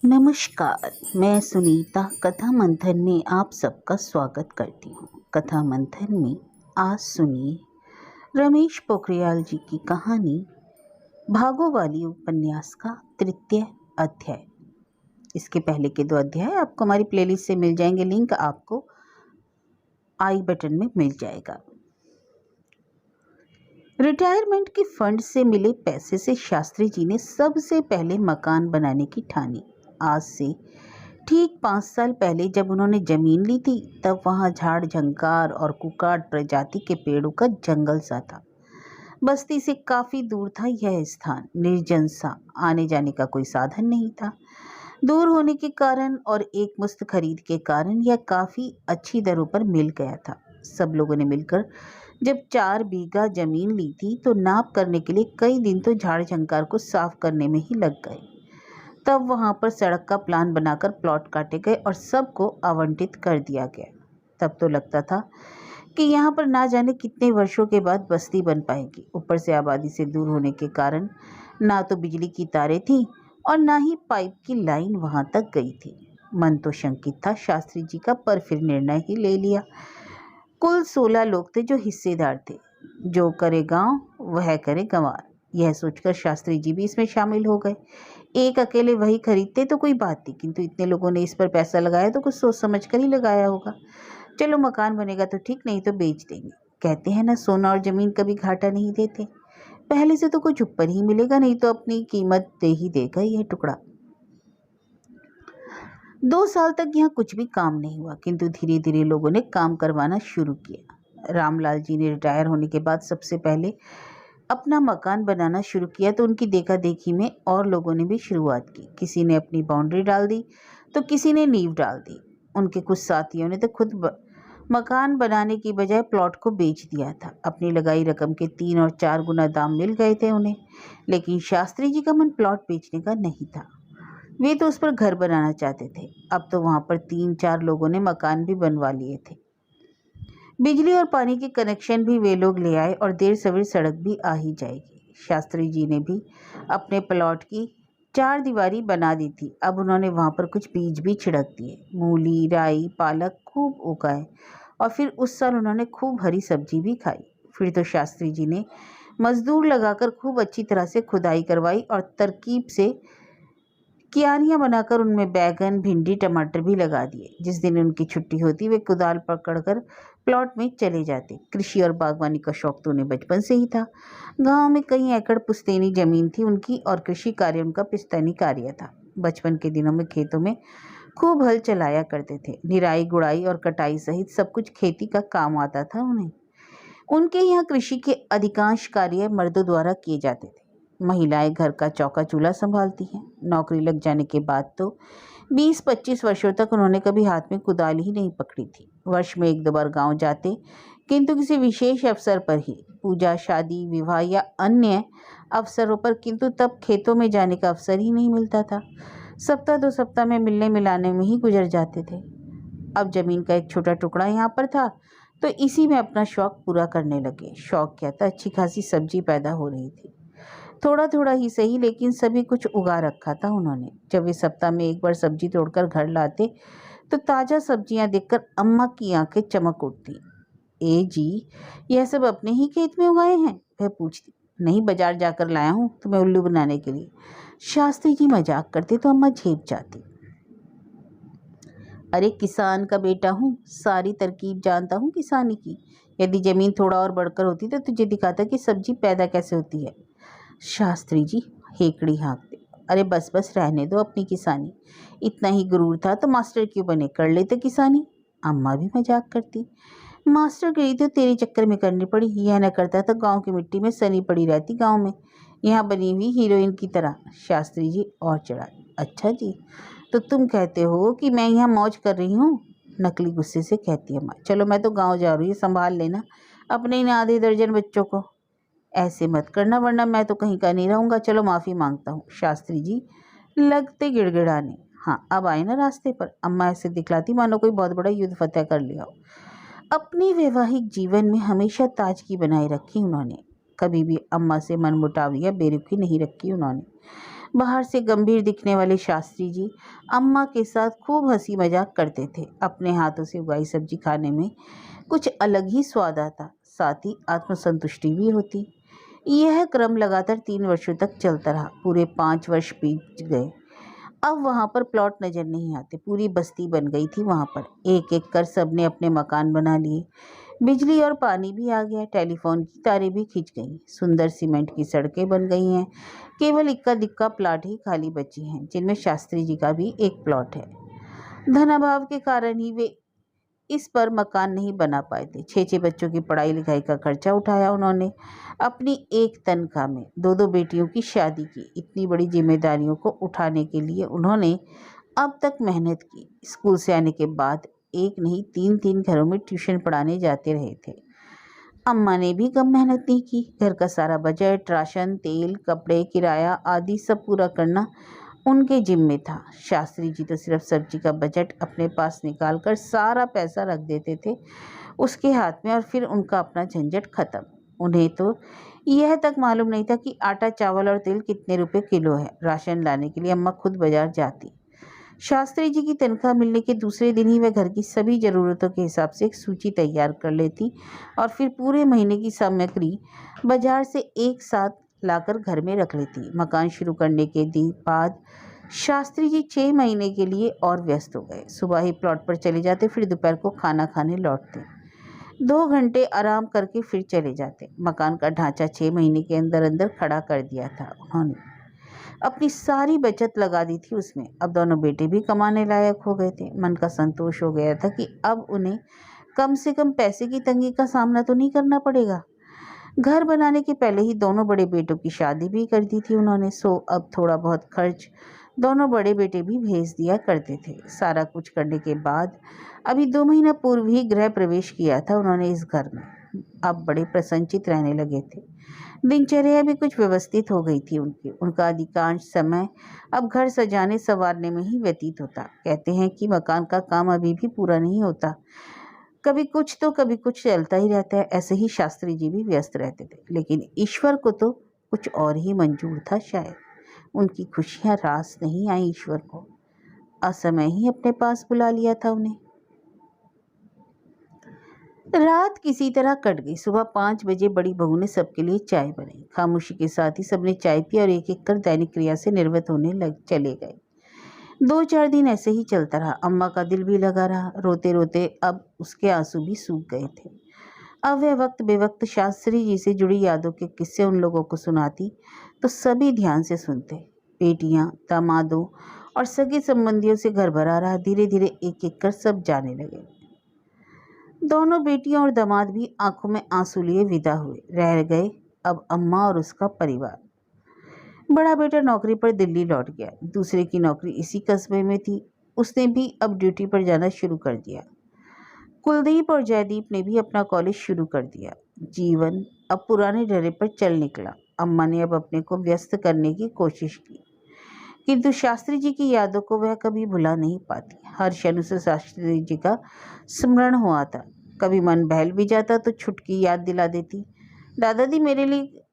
नमस्कार, मैं सुनीता कथा मंथन में आप सबका स्वागत करती हूँ। कथा मंथन में आज सुनिए रमेश पोखरियाल जी की कहानी भागो वाली उपन्यास का तृतीय अध्याय। इसके पहले के 2 अध्याय आपको हमारी प्लेलिस्ट से मिल जाएंगे, लिंक आपको आई बटन में मिल जाएगा। रिटायरमेंट के फंड से मिले पैसे से शास्त्री जी ने सबसे पहले मकान बनाने की ठानी। आज से ठीक 5 साल पहले जब उन्होंने जमीन ली थी तब वहाँ झाड़ झंकार और कुकाट प्रजाति के पेड़ों का जंगल सा था। बस्ती से काफ़ी दूर था यह स्थान, निर्जन सा, आने जाने का कोई साधन नहीं था। दूर होने के कारण और एक मुश्त खरीद के कारण यह काफ़ी अच्छी दरों पर मिल गया था। सब लोगों ने मिलकर जब 4 बीघा जमीन ली थी तो नाप करने के लिए कई दिन तो झाड़ झंकार को साफ करने में ही लग गए। तब वहाँ पर सड़क का प्लान बनाकर प्लॉट काटे गए और सबको आवंटित कर दिया गया। तब तो लगता था कि यहाँ पर ना जाने कितने वर्षों के बाद बस्ती बन पाएगी। ऊपर से आबादी से दूर होने के कारण ना तो बिजली की तारें थीं और ना ही पाइप की लाइन वहाँ तक गई थी। मन तो शंकित था शास्त्री जी का, पर फिर निर्णय ही ले लिया। कुल 16 लोग थे जो हिस्सेदार थे। जो करे गांव वह करे गंवार, यह सोचकर शास्त्री जी भी इसमें शामिल हो गए। एक अकेले वही खरीदते तो कोई बात नहीं, किंतु इतने लोगों ने इस पर पैसा लगाया तो कुछ सोच समझ कर ही लगाया होगा। चलो मकान बनेगा तो ठीक, नहीं तो बेच देंगे। कहते हैं ना, सोना और जमीन कभी घाटा नहीं देते। पहले से तो कुछ ऊपर ही मिलेगा, नहीं तो अपनी कीमत दे ही देगा यह टुकड़ा। 2 साल तक यहाँ कुछ भी काम नहीं हुआ, किंतु धीरे धीरे लोगों ने काम करवाना शुरू किया। रामलाल जी ने रिटायर होने के बाद सबसे पहले अपना मकान बनाना शुरू किया तो उनकी देखा देखी में और लोगों ने भी शुरुआत की। किसी ने अपनी बाउंड्री डाल दी तो किसी ने नींव डाल दी। उनके कुछ साथियों ने तो खुद मकान बनाने की बजाय प्लॉट को बेच दिया था। अपनी लगाई रकम के 3 और 4 गुना दाम मिल गए थे उन्हें। लेकिन शास्त्री जी का मन प्लॉट बेचने का नहीं था। वे तो उस पर घर बनाना चाहते थे। अब तो वहाँ पर 3-4 लोगों ने मकान भी बनवा लिए थे। बिजली और पानी के कनेक्शन भी वे लोग ले आए और देर सवेर सड़क भी आ ही जाएगी। शास्त्री जी ने भी अपने प्लॉट की 4 दीवारी बना दी थी। अब उन्होंने वहाँ पर कुछ बीज भी छिड़क दिए। मूली, राई, पालक खूब उगाए और फिर उस साल उन्होंने खूब हरी सब्जी भी खाई। फिर तो शास्त्री जी ने मजदूर लगाकर खूब अच्छी तरह से खुदाई करवाई और तरकीब से क्यारियाँ बनाकर उनमें बैगन, भिंडी, टमाटर भी लगा दिए। जिस दिन उनकी छुट्टी होती वे कुदाल पकड़कर प्लॉट में चले जाते। कृषि और बागवानी का शौक तो उन्हें बचपन से ही था। गांव में कई एकड़ पुश्तैनी जमीन थी उनकी और कृषि कार्य उनका पुश्तैनी कार्य था। बचपन के दिनों में खेतों में खूब हल चलाया करते थे। निराई, गुड़ाई और कटाई सहित सब कुछ खेती का काम आता था उन्हें। उनके यहाँ कृषि के अधिकांश कार्य मर्दों द्वारा किए जाते थे। महिलाएं घर का चौका चूल्हा संभालती हैं। नौकरी लग जाने के बाद तो 20-25 वर्षों तक उन्होंने कभी हाथ में कुदाल ही नहीं पकड़ी थी। वर्ष में 1-2 बार गांव जाते, किंतु किसी विशेष अवसर पर ही, पूजा, शादी, विवाह या अन्य अवसरों पर, किंतु तब खेतों में जाने का अवसर ही नहीं मिलता था। सप्ताह 2 सप्ताह में मिलने मिलाने में ही गुजर जाते थे। अब जमीन का एक छोटा टुकड़ा यहाँ पर था तो इसी में अपना शौक पूरा करने लगे। शौक क्या था, अच्छी खासी सब्जी पैदा हो रही थी। थोड़ा थोड़ा ही सही, लेकिन सभी कुछ उगा रखा था उन्होंने। जब वे सप्ताह में 1 बार सब्जी तोड़कर घर लाते तो ताज़ा सब्जियां देखकर अम्मा की आंखें चमक उठती। ए जी, यह सब अपने ही खेत में उगाए हैं? वह पूछती। नहीं, बाजार जाकर लाया हूँ तुम्हें उल्लू बनाने के लिए। शास्त्री जी मजाक करते तो अम्मा झेप जाती। अरे किसान का बेटा हूँ, सारी तरकीब जानता हूँ किसानी की। यदि जमीन थोड़ा और बढ़कर होती तो तुझे दिखाता कि सब्जी पैदा कैसे होती है। शास्त्री जी हेकड़ी हाँकते। अरे बस बस, रहने दो अपनी किसानी। इतना ही गुरूर था तो मास्टर क्यों बने, कर लेते किसानी। अम्मा भी मजाक करती। मास्टर गिरी तो तेरे चक्कर में करनी पड़ी। यह न करता तो गांव की मिट्टी में सनी पड़ी रहती, गांव में यहाँ बनी हुई हीरोइन की तरह। शास्त्री जी और चढ़ा। अच्छा जी, तो तुम कहते हो कि मैं यहाँ मौज कर रही हूँ? नकली गुस्से से कहती है माँ। चलो मैं तो गांव जा रही हूँ, संभाल लेना अपने इन आधे दर्जन बच्चों को। ऐसे मत करना वरना मैं तो कहीं का नहीं रहूँगा। चलो माफ़ी मांगता हूँ। शास्त्री जी लगते गिड़गिड़ाने। हाँ, अब आए ना रास्ते पर। अम्मा ऐसे दिखलाती मानो कोई बहुत बड़ा युद्ध फतेह कर लिया हो। अपने वैवाहिक जीवन में हमेशा ताजगी बनाए रखी उन्होंने। कभी भी अम्मा से मनमुटाव या बेरुखी नहीं रखी उन्होंने। बाहर से गंभीर दिखने वाले शास्त्री जी अम्मा के साथ खूब हंसी मजाक करते थे। अपने हाथों से उगाई सब्जी खाने में कुछ अलग ही स्वाद आता, साथ ही आत्मसंतुष्टि भी होती। यह क्रम लगातार 3 वर्षों तक चलता रहा। पूरे 5 वर्ष बीत गए। अब वहां पर प्लॉट नजर नहीं आते। पूरी बस्ती बन गई थी वहां पर। एक एक कर सबने अपने मकान बना लिए। बिजली और पानी भी आ गया। टेलीफोन की तारें भी खिंच गईं। सुंदर सीमेंट की सड़कें बन गई हैं। केवल इक्का दिक्का प्लाट ही खाली बचे हैं, जिनमें शास्त्री जी का भी एक प्लॉट है। धनाभाव के कारण ही वे इस पर मकान नहीं बना पाए थे। 6 6 बच्चों की पढ़ाई लिखाई का खर्चा उठाया उन्होंने। अपनी एक तनख्वाह में 2 2 बेटियों की शादी की। इतनी बड़ी जिम्मेदारियों को उठाने के लिए उन्होंने अब तक मेहनत की। स्कूल से आने के बाद एक नहीं 3 3 घरों में ट्यूशन पढ़ाने जाते रहे थे। अम्मा ने भी कम मेहनत नहीं की। घर का सारा बजट, राशन, तेल, कपड़े, किराया आदि सब पूरा करना उनके जिम्मे था। शास्त्री जी तो सिर्फ सब्जी का बजट अपने पास निकाल कर सारा पैसा रख देते थे उसके हाथ में, और फिर उनका अपना झंझट खत्म। उन्हें तो यह तक मालूम नहीं था कि आटा, चावल और तेल कितने रुपए किलो है। राशन लाने के लिए अम्मा खुद बाजार जाती। शास्त्री जी की तनख्वाह मिलने के दूसरे दिन ही वह घर की सभी ज़रूरतों के हिसाब से एक सूची तैयार कर लेती और फिर पूरे महीने की सामग्री बाजार से एक साथ लाकर घर में रख लेती। मकान शुरू करने के बाद शास्त्री जी 6 महीने के लिए और व्यस्त हो गए। सुबह ही प्लॉट पर चले जाते, फिर दोपहर को खाना खाने लौटते। 2 घंटे आराम करके फिर चले जाते। मकान का ढांचा 6 महीने के अंदर अंदर खड़ा कर दिया था उन्होंने। अपनी सारी बचत लगा दी थी उसमें। अब दोनों बेटे भी कमाने लायक हो गए थे। मन का संतोष हो गया था कि अब उन्हें कम से कम पैसे की तंगी का सामना तो नहीं करना पड़ेगा। घर बनाने के पहले ही दोनों बड़े बेटों की शादी भी कर दी थी उन्होंने, सो अब थोड़ा बहुत खर्च दोनों बड़े बेटे भी भेज दिया करते थे। सारा कुछ करने के बाद अभी 2 महीना पूर्व ही गृह प्रवेश किया था उन्होंने इस घर में। अब बड़े प्रसन्नचित रहने लगे थे। दिनचर्या भी कुछ व्यवस्थित हो गई थी उनकी। उनका अधिकांश समय अब घर सजाने संवारने में ही व्यतीत होता। कहते हैं कि मकान का काम अभी भी पूरा नहीं होता, कभी कुछ तो कभी कुछ चलता ही रहता है। ऐसे ही शास्त्री जी भी व्यस्त रहते थे, लेकिन ईश्वर को तो कुछ और ही मंजूर था शायद। उनकी खुशियां रास नहीं आई ईश्वर को। असमय ही अपने पास बुला लिया था उन्हें। रात किसी तरह कट गई। सुबह 5 बजे बड़ी बहू ने सबके लिए चाय बनाई। खामोशी के साथ ही सबने चाय पी और एक एक कर दैनिक क्रिया से निर्वत होने चले गए। 2 4 दिन ऐसे ही चलता रहा। अम्मा का दिल भी लगा रहा। रोते रोते अब उसके आंसू भी सूख गए थे। अब वह वक्त बेवक्त शास्त्री जी से जुड़ी यादों के किस्से उन लोगों को सुनाती तो सभी ध्यान से सुनते। बेटियां, दामादों और सगे संबंधियों से घर भरा रहा। धीरे धीरे एक एक कर सब जाने लगे। दोनों बेटियां और दामाद भी आंखों में आंसू लिए विदा हुए। रह गए अब अम्मा और उसका परिवार। बड़ा बेटा नौकरी पर दिल्ली लौट गया। दूसरे की नौकरी इसी कस्बे में थी। उसने भी अब ड्यूटी पर जाना शुरू कर दिया। कुलदीप और जयदीप ने भी अपना कॉलेज शुरू कर दिया। जीवन अब पुराने ढर्रे पर चल निकला। अम्मा ने अब अपने को व्यस्त करने की कोशिश की, किंतु शास्त्री जी की यादों को वह कभी भुला नहीं पाती। हर क्षण उसे शास्त्री जी का स्मरण हुआ था। कभी मन बहल भी जाता तो छुटकी याद दिला देती, दादाजी मेरे लिए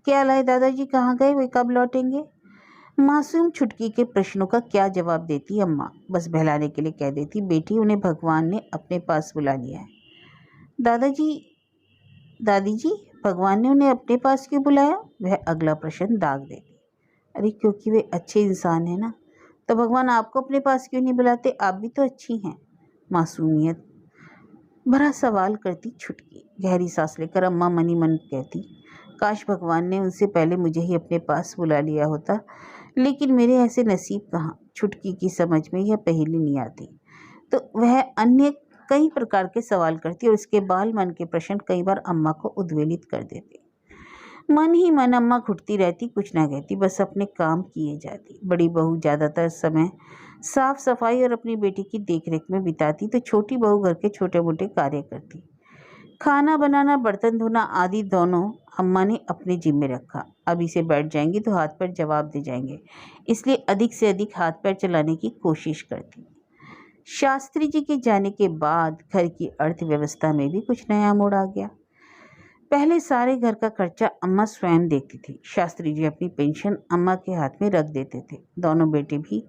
क्या लाए, दादाजी कहाँ गए, वे कब लौटेंगे। मासूम छुटकी के प्रश्नों का क्या जवाब देती अम्मा। बस बहलाने के लिए कह देती, बेटी उन्हें भगवान ने अपने पास बुला लिया है। दादाजी, दादी जी, भगवान ने उन्हें अपने पास क्यों बुलाया, वह अगला प्रश्न दाग देती। अरे क्योंकि वे अच्छे इंसान हैं ना। तो भगवान आपको अपने पास क्यों नहीं बुलाते, आप भी तो अच्छी हैं। मासूमियत भरा सवाल करती छुटकी। गहरी सांस लेकर अम्मा मनी मन कहती, काश भगवान ने उनसे पहले मुझे ही अपने पास बुला लिया होता, लेकिन मेरे ऐसे नसीब कहाँ। छुटकी की समझ में यह पहेली नहीं आती, तो वह अन्य कई प्रकार के सवाल करती और इसके बाल मन के प्रश्न कई बार अम्मा को उद्वेलित कर देते। मन ही मन अम्मा घुटती रहती, कुछ ना कहती, बस अपने काम किए जाती। बड़ी बहू ज़्यादातर समय साफ सफाई और अपनी बेटी की देखरेख में बिताती, तो छोटी बहू घर के छोटे मोटे कार्य करती। खाना बनाना, बर्तन धोना आदि दोनों अम्मा ने अपने जिम्मे रखा। अब इसे बैठ जाएंगी तो हाथ पैर जवाब दे जाएंगे, इसलिए अधिक से अधिक हाथ पैर चलाने की कोशिश करती। शास्त्री जी के जाने के बाद घर की अर्थव्यवस्था में भी कुछ नया मोड़ आ गया। पहले सारे घर का खर्चा अम्मा स्वयं देखती थी। शास्त्री जी अपनी पेंशन अम्मा के हाथ में रख देते थे। दोनों बेटे भी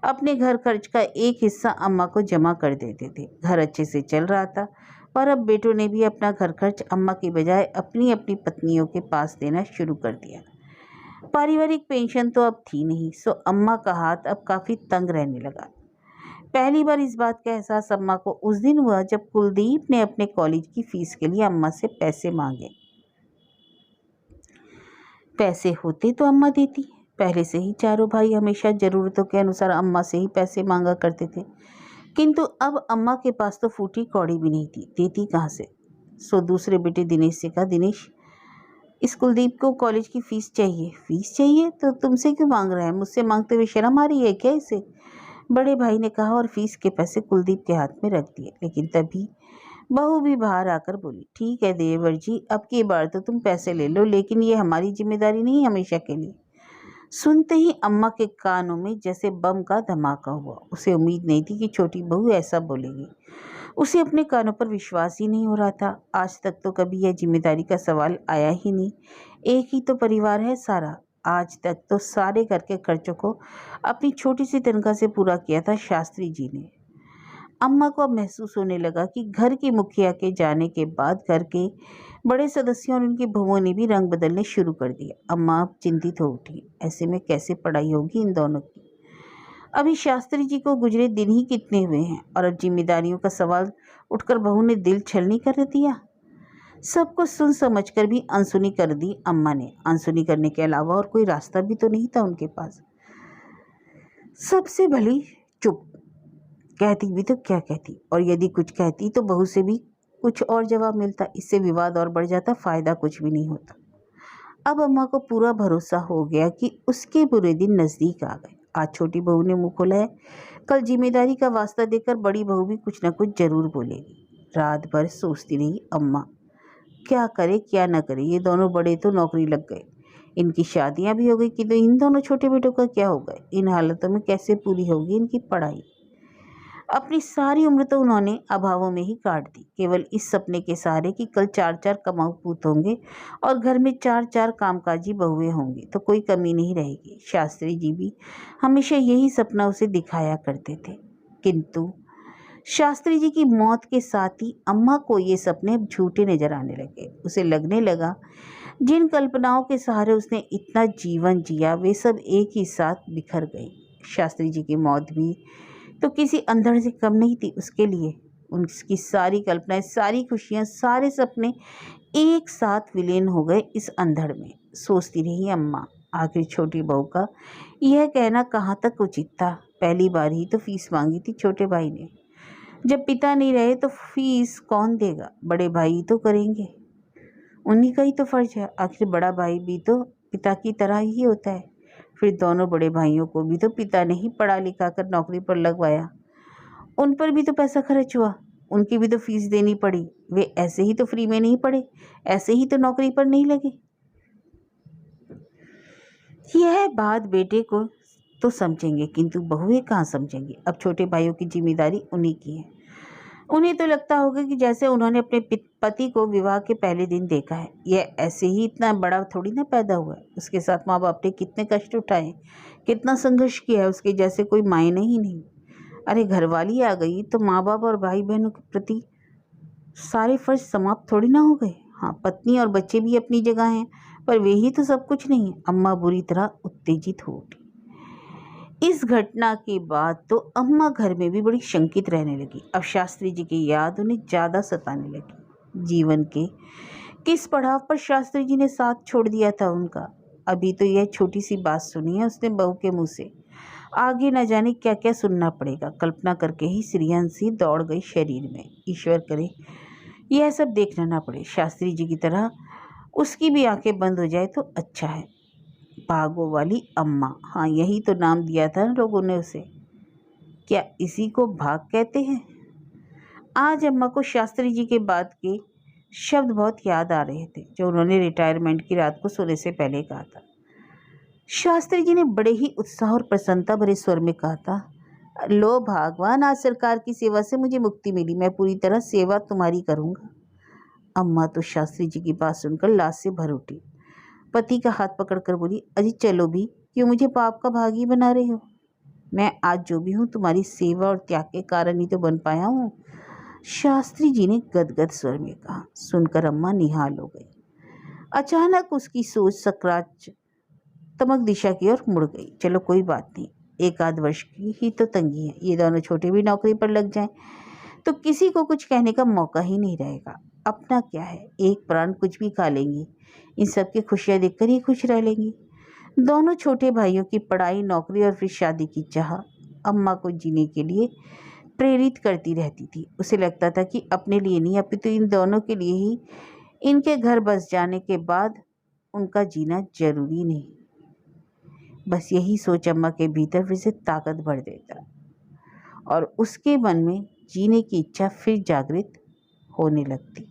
अपने घर खर्च का एक हिस्सा अम्मा को जमा कर देते थे। घर अच्छे से चल रहा था, पर अब बेटों ने भी अपना घर खर्च अम्मा की बजाय अपनी अपनी पत्नियों के पास देना शुरू कर दिया। पारिवारिक पेंशन तो अब थी नहीं, सो अम्मा का हाथ अब काफी तंग रहने लगा। पहली बार इस बात का एहसास अम्मा को उस दिन हुआ जब कुलदीप ने अपने कॉलेज की फीस के लिए अम्मा से पैसे मांगे। पैसे होते तो अम्मा देती। पहले से ही चारों भाई हमेशा जरूरतों के अनुसार अम्मा से ही पैसे मांगा करते थे, किंतु अब अम्मा के पास तो फूटी कौड़ी भी नहीं थी, देती कहाँ से। सो दूसरे बेटे दिनेश से कहा, दिनेश, इस कुलदीप को कॉलेज की फीस चाहिए। फीस चाहिए तो तुमसे क्यों मांग रहा है? मुझसे मांगते हुए शर्म आ रही है क्या इसे? बड़े भाई ने कहा और फीस के पैसे कुलदीप के हाथ में रख दिए। लेकिन तभी बहू भी बाहर आकर बोली, ठीक है देवर जी, अब की बार तो तुम पैसे ले लो, लेकिन ये हमारी जिम्मेदारी नहीं हमेशा के लिए। सुनते ही अम्मा के कानों में जैसे बम का धमाका हुआ। उसे उम्मीद नहीं थी कि छोटी बहू ऐसा बोलेगी। उसे अपने कानों पर विश्वास ही नहीं हो रहा था। आज तक तो कभी यह जिम्मेदारी का सवाल आया ही नहीं। एक ही तो परिवार है सारा। आज तक तो सारे घर के खर्चों को अपनी छोटी सी तनख्वाह से पूरा किया था शास्त्री जी ने। अम्मा को अब महसूस होने लगा कि घर की मुखिया के जाने के बाद घर के बड़े सदस्यों और उनकी बहुओं ने भी रंग बदलने शुरू कर दिए। अम्मा अब चिंतित हो उठी। ऐसे में कैसे पढ़ाई होगी इन दोनों की? अभी शास्त्री जी को गुजरे दिन ही कितने हुए हैं और अब जिम्मेदारियों का सवाल उठकर बहू ने दिल छलनी कर दिया। सब कुछ सुन समझ कर भी अनसुनी कर दी अम्मा ने। अनसुनी करने के अलावा और कोई रास्ता भी तो नहीं था उनके पास। सबसे भली चुप। कहती भी तो क्या कहती, और यदि कुछ कहती तो बहू से भी कुछ और जवाब मिलता। इससे विवाद और बढ़ जाता, फायदा कुछ भी नहीं होता। अब अम्मा को पूरा भरोसा हो गया कि उसके बुरे दिन नजदीक आ गए। आज छोटी बहू ने मुंह खोला है, कल जिम्मेदारी का वास्ता देकर बड़ी बहू भी कुछ न कुछ जरूर बोलेगी। रात भर सोचती रही अम्मा, क्या करे क्या न करे। ये दोनों बड़े तो नौकरी लग गए, इनकी शादियां भी हो गई, किंतु इन दोनों छोटे बेटों का क्या होगा? इन हालतों में कैसे पूरी होगी इनकी पढ़ाई? अपनी सारी उम्र तो उन्होंने अभावों में ही काट दी, केवल इस सपने के सहारे कि कल चार चार कमाऊ पूत होंगे और घर में चार चार कामकाजी बहुएं होंगी तो कोई कमी नहीं रहेगी। शास्त्री जी भी हमेशा यही सपना उसे दिखाया करते थे, किंतु शास्त्री जी की मौत के साथ ही अम्मा को ये सपने अब झूठे नजर आने लगे। उसे लगने लगा जिन कल्पनाओं के सहारे उसने इतना जीवन जिया वे सब एक ही साथ बिखर गई। शास्त्री जी की मौत भी तो किसी अंधड़ से कम नहीं थी उसके लिए। उनकी सारी कल्पनाएं, सारी खुशियां, सारे सपने एक साथ विलीन हो गए इस अंधड़ में। सोचती रही अम्मा, आखिर छोटी बहू का यह कहना कहाँ तक उचित था? पहली बार ही तो फीस मांगी थी छोटे भाई ने। जब पिता नहीं रहे तो फीस कौन देगा? बड़े भाई तो करेंगे, उन्हीं का ही तो फर्ज है। आखिर बड़ा भाई भी तो पिता की तरह ही होता है। फिर दोनों बड़े भाइयों को भी तो पिता ने ही पढ़ा लिखा कर नौकरी पर लगवाया। उन पर भी तो पैसा खर्च हुआ, उनकी भी तो फीस देनी पड़ी। वे ऐसे ही तो फ्री में नहीं पढ़े, ऐसे ही तो नौकरी पर नहीं लगे। यह बात बेटे को तो समझेंगे, किंतु बहुएं कहाँ समझेंगी? अब छोटे भाइयों की जिम्मेदारी उन्हीं की है। उन्हें तो लगता होगा कि जैसे उन्होंने अपने पति को विवाह के पहले दिन देखा है। यह ऐसे ही इतना बड़ा थोड़ी ना पैदा हुआ है। उसके साथ माँ बाप ने कितने कष्ट उठाए, कितना संघर्ष किया है, उसके जैसे कोई मायने ही नहीं। अरे घरवाली आ गई तो माँ बाप और भाई बहनों के प्रति सारे फर्ज समाप्त थोड़ी ना हो गए। हाँ, पत्नी और बच्चे भी अपनी जगह हैं, पर वे ही तो सब कुछ नहीं है। अम्मा बुरी तरह उत्तेजित हो उठी। इस घटना के बाद तो अम्मा घर में भी बड़ी शंकित रहने लगी। अब शास्त्री जी की याद उन्हें ज़्यादा सताने लगी। जीवन के किस पड़ाव पर शास्त्री जी ने साथ छोड़ दिया था उनका? अभी तो यह छोटी सी बात सुनी है उसने बहू के मुंह से, आगे न जाने क्या क्या सुनना पड़ेगा। कल्पना करके ही श्रीयंश सी दौड़ गई शरीर में। ईश्वर करे यह सब देखना ना पड़े, शास्त्री जी की तरह उसकी भी आंखें बंद हो जाए तो अच्छा है। भागो वाली अम्मा, हाँ यही तो नाम दिया था ना लोगों ने उसे। क्या इसी को भाग कहते हैं? आज अम्मा को शास्त्री जी के बाद के शब्द बहुत याद आ रहे थे जो उन्होंने रिटायरमेंट की रात को सोने से पहले कहा था। शास्त्री जी ने बड़े ही उत्साह और प्रसन्नता भरे स्वर में कहा था, लो भगवान, आज सरकार की सेवा से मुझे मुक्ति मिली, मैं पूरी तरह सेवा तुम्हारी करूंगा। अम्मा तो शास्त्री जी की बात सुनकर लाश से भर उठी। पति का हाथ पकड़कर बोली, अजी चलो भी, क्यों मुझे पाप का भागी बना रही हो? मैं आज जो भी हूँ तुम्हारी सेवा और त्याग के कारण ही तो बन पाया हूँ, शास्त्री जी ने गदगद स्वर में कहा। सुनकर अम्मा निहाल हो गई। अचानक उसकी सोच सकारात्मक दिशा की ओर मुड़ गई। चलो कोई बात नहीं, एक आध वर्ष की ही तो तंगी है, ये दोनों छोटे भी नौकरी पर लग जाएं तो किसी को कुछ कहने का मौका ही नहीं रहेगा। अपना क्या है, एक प्राण कुछ भी खा लेंगी, इन सब की खुशियाँ देखकर ही खुश रह लेंगी। दोनों छोटे भाइयों की पढ़ाई, नौकरी और फिर शादी की चाह अम्मा को जीने के लिए प्रेरित करती रहती थी। उसे लगता था कि अपने लिए नहीं अपितु इन दोनों के लिए ही इनके घर बस जाने के बाद उनका जीना जरूरी नहीं। बस यही सोच अम्मा के भीतर फिर से ताकत भर देता और उसके मन में जीने की इच्छा फिर जागृत होने लगती।